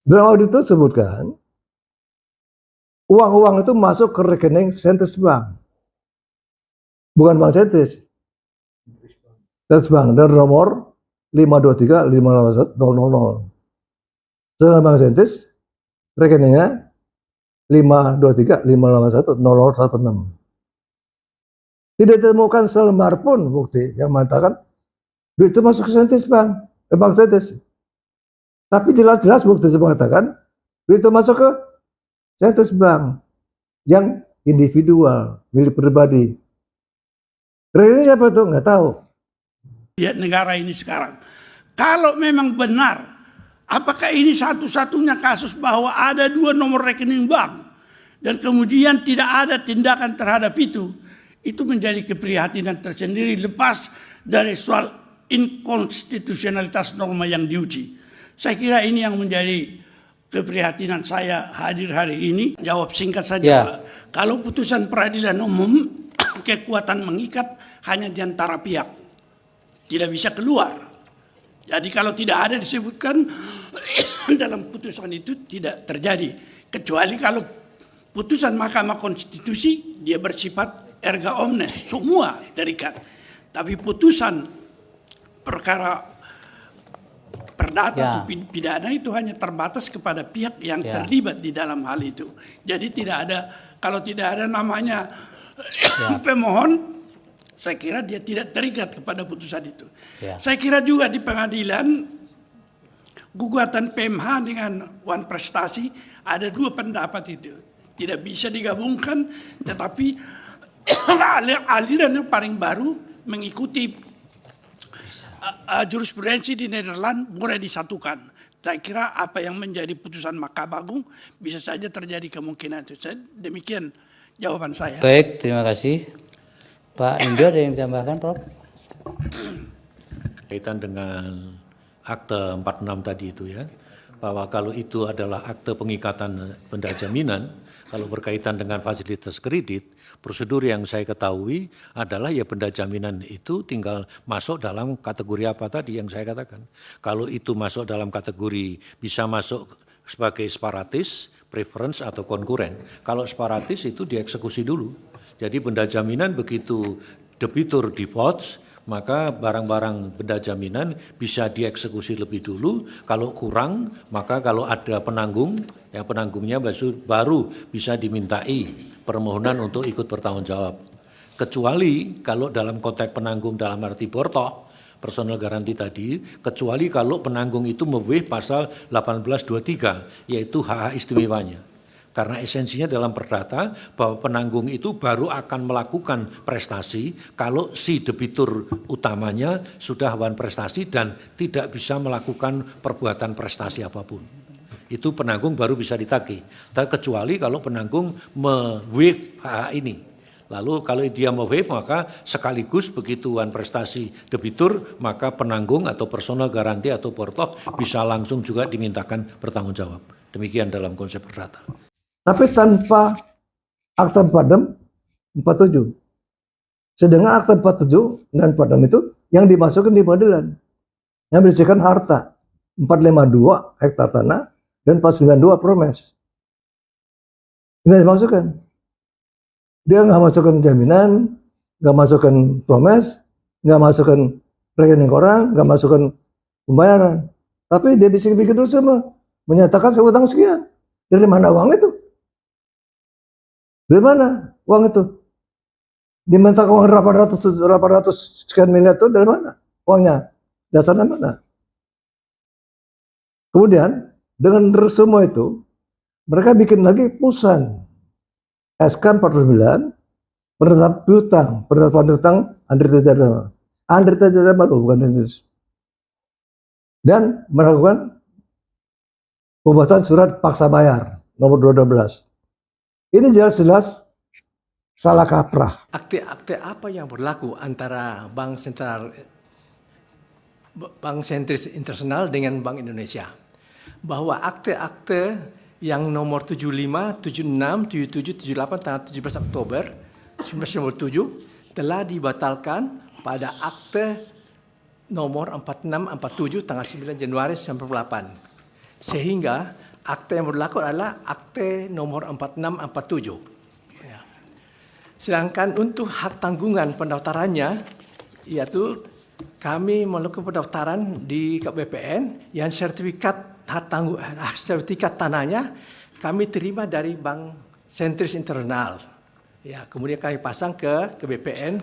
Dalam audit itu sebutkan uang-uang itu masuk ke rekening Sentis Bank, bukan Bank Sentis. Sentis Bank dan nomor 523581000. Sedangkan Bank Sentis rekeningnya 523581016. Tidak ditemukan selembar pun bukti yang mengatakan duit itu masuk ke Sentis Bank, ke Bank Sentis. Tapi jelas-jelas bukti itu mengatakan duit itu masuk ke Sentis Bank yang individual, milik pribadi. Rekening siapa itu? Nggak tahu. Lihat negara ini sekarang. Kalau memang benar, apakah ini satu-satunya kasus bahwa ada 2 nomor rekening bank dan kemudian tidak ada tindakan terhadap itu menjadi keprihatinan tersendiri lepas dari soal inkonstitusionalitas norma yang diuji. Saya kira ini yang menjadi keprihatinan saya hadir hari ini. Jawab singkat saja. Ya. Kalau putusan peradilan umum kekuatan mengikat hanya di antara pihak, tidak bisa keluar. Jadi kalau tidak ada disebutkan dalam putusan itu tidak terjadi. Kecuali kalau putusan Mahkamah Konstitusi dia bersifat erga omnes, semua terikat. Tapi putusan perkara perdata atau pidana itu hanya terbatas kepada pihak yang terlibat di dalam hal itu. Jadi tidak ada, kalau tidak ada namanya pemohon, saya kira dia tidak terikat kepada putusan itu. Saya kira juga di pengadilan gugatan PMH dengan Wan Prestasi ada 2 pendapat itu. Tidak bisa digabungkan, tetapi aliran yang paling baru mengikuti jurisprudensi di Nederland mulai disatukan. Saya kira apa yang menjadi putusan Mahkamah Agung bisa saja terjadi kemungkinan itu. Demikian jawaban saya. Baik, terima kasih. Pak Indro ada yang ditambahkan, Prof? Kaitan dengan akte 46 tadi itu ya, bahwa kalau itu adalah akte pengikatan benda jaminan, kalau berkaitan dengan fasilitas kredit, prosedur yang saya ketahui adalah ya benda jaminan itu tinggal masuk dalam kategori apa tadi yang saya katakan. Kalau itu masuk dalam kategori bisa masuk sebagai separatis, preference atau konkuren. Kalau separatis itu dieksekusi dulu. Jadi benda jaminan begitu debitur defaults, maka barang-barang benda jaminan bisa dieksekusi lebih dulu. Kalau kurang, maka kalau ada penanggung, ya penanggungnya baru bisa dimintai permohonan untuk ikut bertanggung jawab. Kecuali kalau dalam konteks penanggung dalam arti bortoh, personal garanti tadi, kecuali kalau penanggung itu memenuhi pasal 1823, yaitu hak istimewanya. Karena esensinya dalam perdata bahwa penanggung itu baru akan melakukan prestasi kalau si debitur utamanya sudah wan prestasi dan tidak bisa melakukan perbuatan prestasi apapun. Itu penanggung baru bisa ditagih. Tapi kecuali kalau penanggung me-waive hak ini. Lalu kalau dia me-waive maka sekaligus begitu wan prestasi debitur maka penanggung atau personal garanti atau bortoh bisa langsung juga dimintakan bertanggung jawab. Demikian dalam konsep perdata. Tapi tanpa akta 46, 47. Sedangkan akta 47 dan 46 itu yang dimasukkan di pengadilan. Yang berisikan harta. 452 hektar tanah dan 492 promes. Ini dimasukkan. Dia nggak masukkan jaminan, nggak masukkan promes, nggak masukkan rekening orang, nggak masukkan pembayaran. Tapi dia bikin dulu semua. Menyatakan saya utang sekian. Dari mana uang itu? Dari mana uang itu? Diminta uang 800 sekian miliar itu dari mana? Uangnya dasarnya mana? Kemudian dengan semua itu mereka bikin lagi putusan SK 49 penetapan hutang Andri Tajadama bukan bisnis, dan melakukan pembuatan surat paksa bayar nomor 212. Ini jelas-jelas salah kaprah. Akte-akte apa yang berlaku antara Bank Sentris Internasional dengan Bank Indonesia? Bahwa akte-akte yang nomor 75, 76, 77, 78 tanggal 17 Oktober 1997 telah dibatalkan pada akte nomor 46, 47 tanggal 9 Januari 1998. Sehingga akte yang berlaku adalah akte nomor 4647. Ya. Sedangkan untuk hak tanggungan pendaftarannya, yaitu kami melakukan pendaftaran di BPN yang sertifikat sertifikat tanahnya kami terima dari Bank Sentris Internal. Ya, kemudian kami pasang ke BPN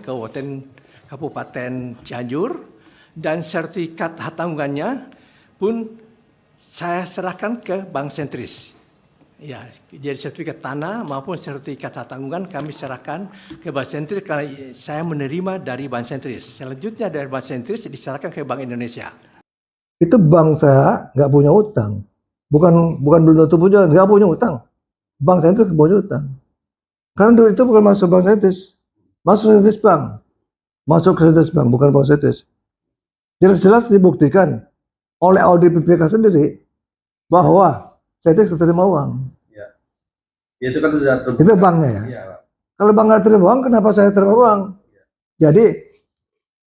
Kabupaten Cianjur, dan sertifikat hak tanggungannya pun saya serahkan ke Bank Sentris. Ya, jadi sertifikat tanah maupun sertifikat hak tanggungan kami serahkan ke Bank Sentris karena saya menerima dari Bank Sentris. Selanjutnya dari Bank Sentris diserahkan ke Bank Indonesia. Itu bank saya nggak punya utang. Bukan belum tutup punya, nggak punya utang. Bank Sentris punya utang. Karena duit itu bukan masuk Bank Sentris. Masuk Sentris Bank. Masuk ke Sentris Bank, bukan Bank Sentris. Jelas-jelas dibuktikan oleh audit BPK sendiri bahwa Sentris terima uang. Ya. Itu kan sudah terbuka. Itu banknya ya. Iya, Pak. Kalau bank nggak terima uang, kenapa saya terima uang? Jadi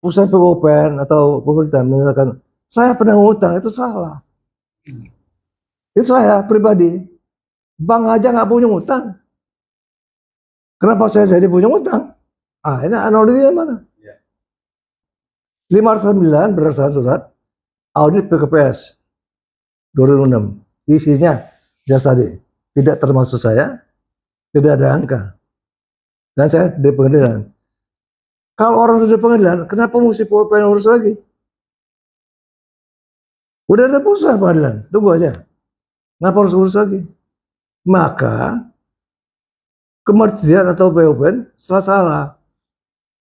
usaha POPN atau pemerintah menyatakan saya pernah ngutang, itu salah. Itu saya pribadi. Bank aja nggak punya utang. Kenapa saya jadi punya utang? Ini analoginya mana? Ya. 509 berdasarkan surat audit PKPS 2006. Isinya jelas tadi, tidak termasuk saya, tidak ada angka. Dan saya di pengadilan. Kalau orang sudah di pengadilan, kenapa mesti pengen urus lagi? Udah ada putusan pengadilan, tunggu aja. Kenapa harus urus lagi? Maka Kementerian atau BUPN salah.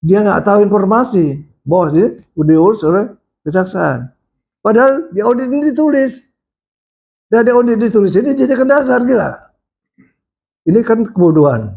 Dia nggak tahu informasi bahwa ini udah diurus oleh kejaksaan. Padahal di audit ini ditulis. Dan di audit ditulis ini dijadikan dasar, gila. Ini kan kebodohan.